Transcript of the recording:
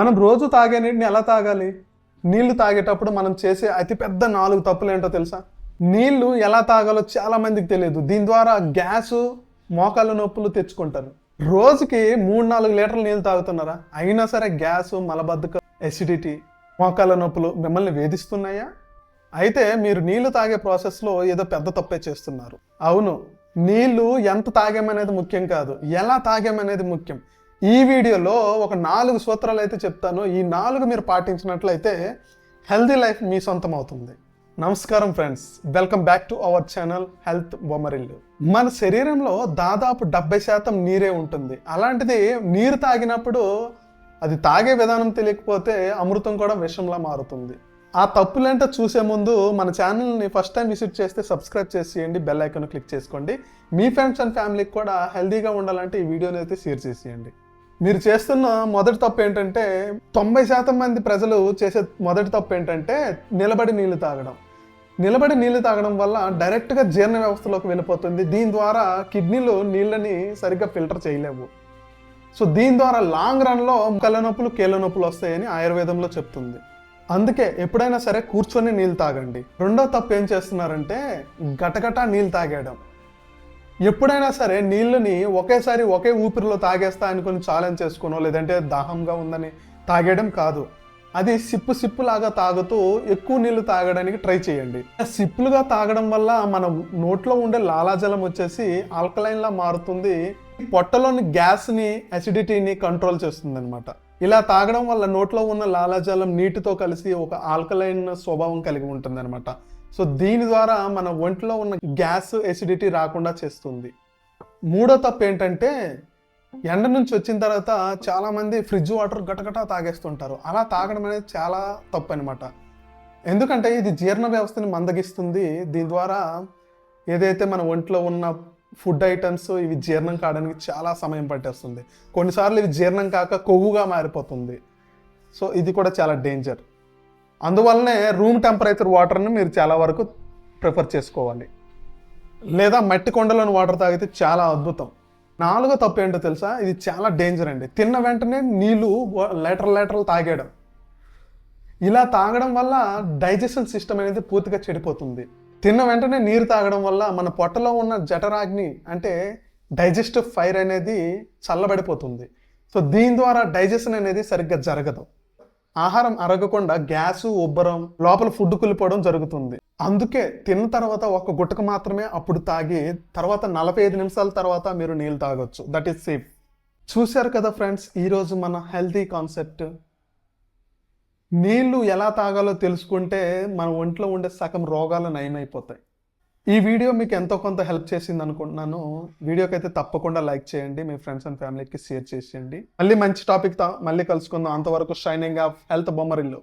మనం రోజు తాగే నీటిని ఎలా తాగాలి? నీళ్లు తాగేటప్పుడు మనం చేసే అతిపెద్ద 4 తప్పులు ఏంటో తెలుసా? నీళ్లు ఎలా తాగాలో చాలా మందికి తెలియదు. దీని ద్వారా గ్యాసు, మోకాళ్ళ నొప్పులు తెచ్చుకుంటారు. రోజుకి 3-4 లీటర్ల నీళ్ళు తాగుతున్నారా? అయినా సరే గ్యాసు, మలబద్ధకం, ఎసిడిటీ, మోకాళ్ళ నొప్పులు మిమ్మల్ని వేధిస్తున్నాయా? అయితే మీరు నీళ్లు తాగే ప్రాసెస్లో ఏదో పెద్ద తప్పే చేస్తున్నారు. అవును, నీళ్లు ఎంత తాగామనేది ముఖ్యం కాదు, ఎలా తాగామనేది ముఖ్యం. ఈ వీడియోలో ఒక 4 సూత్రాలు అయితే చెప్తాను. ఈ 4 మీరు పాటించినట్లయితే హెల్దీ లైఫ్ మీ సొంతం అవుతుంది. నమస్కారం friends, welcome back to our channel health Bommarillu. మన శరీరంలో దాదాపు 70% నీరే ఉంటుంది. అలాంటిది నీరు తాగినప్పుడు అది తాగే విధానం తెలియకపోతే అమృతం కూడా విషంలా మారుతుంది. ఆ తప్పులేంటో చూసే ముందు మన ఛానల్ని ఫస్ట్ టైం విజిట్ చేస్తే సబ్స్క్రైబ్ చేసేయండి, బెల్ ఐకాన్ క్లిక్ చేసుకోండి. మీ ఫ్రెండ్స్ అండ్ ఫ్యామిలీకి కూడా హెల్తీగా ఉండాలంటే ఈ వీడియోని అయితే షేర్ చేసేయండి. మీరు చేస్తున్న మొదటి తప్పు ఏంటంటే, 90% మంది ప్రజలు చేసే మొదటి తప్పు ఏంటంటే నిలబడి నీళ్లు తాగడం. నిలబడి నీళ్లు తాగడం వల్ల డైరెక్ట్గా జీర్ణ వ్యవస్థలోకి వెళ్ళిపోతుంది. దీని ద్వారా కిడ్నీలు నీళ్ళని సరిగ్గా ఫిల్టర్ చేయలేవు. సో దీని ద్వారా లాంగ్ రన్లో కళ్ళ నొప్పులు, కీళ్ళ నొప్పులు వస్తాయని ఆయుర్వేదంలో చెప్తుంది. అందుకే ఎప్పుడైనా సరే కూర్చొని నీళ్ళు తాగండి. రెండో తప్పు ఏం చేస్తున్నారంటే గటగటా నీళ్ళు తాగేయడం. ఎప్పుడైనా సరే నీళ్ళని ఒకేసారి ఒకే ఊపిరిలో తాగేస్తా అనుకుని ఛాలెంజ్ చేసుకోనో, లేదంటే దాహంగా ఉందని తాగేయడం కాదు. అది సిప్పు లాగా తాగుతూ ఎక్కువ నీళ్లు తాగడానికి ట్రై చేయండి. సిప్పులుగా తాగడం వల్ల మన నోట్లో ఉండే లాలాజలం వచ్చేసి ఆల్కలైన్లా మారుతుంది. పొట్టలోని గ్యాస్ని, అసిడిటీని కంట్రోల్ చేస్తుంది అనమాట. ఇలా తాగడం వల్ల నోట్లో ఉన్న లాలాజలం నీటితో కలిసి ఒక ఆల్కలైన్ స్వభావం కలిగి ఉంటుంది అనమాట. సో దీని ద్వారా మన ఒంట్లో ఉన్న గ్యాస్, ఎసిడిటీ రాకుండా చేస్తుంది. మూడో తప్పు ఏంటంటే, ఎండ నుంచి వచ్చిన తర్వాత చాలామంది ఫ్రిడ్జ్ వాటర్ గటగటా తాగేస్తుంటారు. అలా తాగడం అనేది చాలా తప్పు అనమాట. ఎందుకంటే ఇది జీర్ణ వ్యవస్థని మందగిస్తుంది. దీని ద్వారా ఏదైతే మన ఒంట్లో ఉన్న ఫుడ్ ఐటమ్స్ ఇవి జీర్ణం కావడానికి చాలా సమయం పట్టేస్తుంది. కొన్నిసార్లు ఇవి జీర్ణం కాక కొవ్వుగా మారిపోతుంది. సో ఇది కూడా చాలా డేంజర్. అందువల్లనే రూమ్ టెంపరేచర్ వాటర్ని మీరు చాలా వరకు ప్రిఫర్ చేసుకోవాలి, లేదా మట్టి కొండలోని వాటర్ తాగితే చాలా అద్భుతం. నాలుగో తప్పు ఏంటో తెలుసా? ఇది చాలా డేంజర్ అండి. తిన్న వెంటనే నీళ్ళు లీటర్లు తాగేయడం. ఇలా తాగడం వల్ల డైజెషన్ సిస్టమ్ అనేది పూర్తిగా చెడిపోతుంది. తిన్న వెంటనే నీరు తాగడం వల్ల మన పొట్టలో ఉన్న జఠరాగ్ని అంటే డైజెస్టివ్ ఫైర్ అనేది చల్లబడిపోతుంది. సో దీని ద్వారా డైజెషన్ అనేది సరిగ్గా జరగదు. ఆహారం అరగకుండా గ్యాసు, ఉబ్బరం, లోపల ఫుడ్ కులిపోవడం జరుగుతుంది. అందుకే తిన్న తర్వాత ఒక గుట్టకు మాత్రమే అప్పుడు తాగి తర్వాత 45 నిమిషాల తర్వాత మీరు నీళ్ళు తాగొచ్చు. That is safe. చూశారు కదా ఫ్రెండ్స్, ఈరోజు మన హెల్తీ కాన్సెప్ట్. నీళ్లు ఎలా తాగాలో తెలుసుకుంటే మన ఒంట్లో ఉండే సగం రోగాలు నయమైపోతాయి. ఈ వీడియో మీకు ఎంతో కొంత హెల్ప్ చేసింది అనుకుంటున్నాను. వీడియోకి అయితే తప్పకుండా లైక్ చేయండి, మీ ఫ్రెండ్స్ అండ్ ఫ్యామిలీకి షేర్ చేసేయండి. మళ్ళీ మంచి టాపిక్తో మళ్ళీ కలుసుకుందాం. అంతవరకు షైనింగ్ ఆఫ్ హెల్త్ బొమ్మరిల్లు.